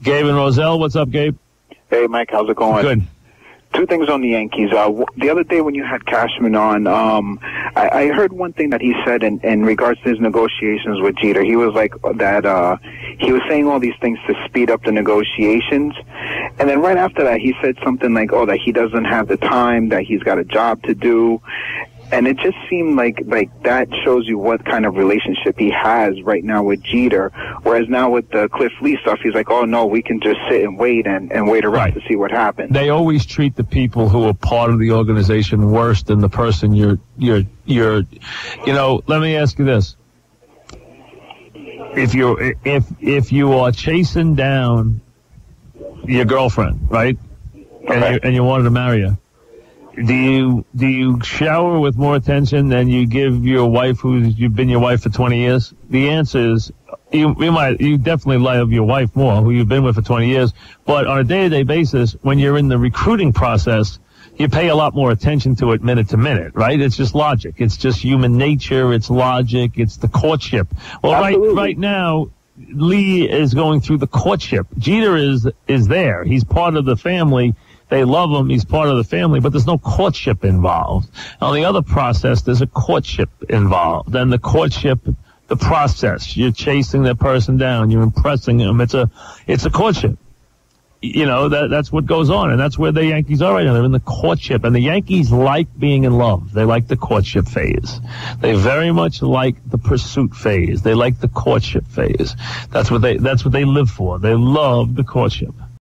Gabe and Roselle, what's up, Gabe? Hey, Mike, how's it going? Good. Two things on the Yankees. The other day when you had Cashman on, I heard one thing that he said in regards to his negotiations with Jeter. He was like that he was saying all these things to speed up the negotiations. And then right after that, he said something like, that he doesn't have the time, that he's got a job to do. And it just seemed like that shows you what kind of relationship he has right now with Jeter. Whereas now with the Cliff Lee stuff, he's like, oh, no, we can just sit and wait and wait around to see what happens. They always treat the people who are part of the organization worse than the person you're you know, let me ask you this. If you are chasing down your girlfriend, right? Okay. And you wanted to marry her, do you shower with more attention than you give your wife you've been your wife for 20 years? The answer is you definitely love your wife more, who you've been with for 20 years. But on a day-to-day basis, when you're in the recruiting process, you pay a lot more attention to it minute to minute, right? It's just logic. It's just human nature. It's logic. It's the courtship. Well, right now, Lee is going through the courtship. Jeter is there. He's part of the family. They love him. He's part of the family, but there's no courtship involved. On the other process, there's a courtship involved. And the courtship, the process, you're chasing that person down. You're impressing them. It's a courtship. You know, that's what goes on. And that's where the Yankees are right now. They're in the courtship. And the Yankees like being in love. They like the courtship phase. They very much like the pursuit phase. They like the courtship phase. That's what they live for. They love the courtship.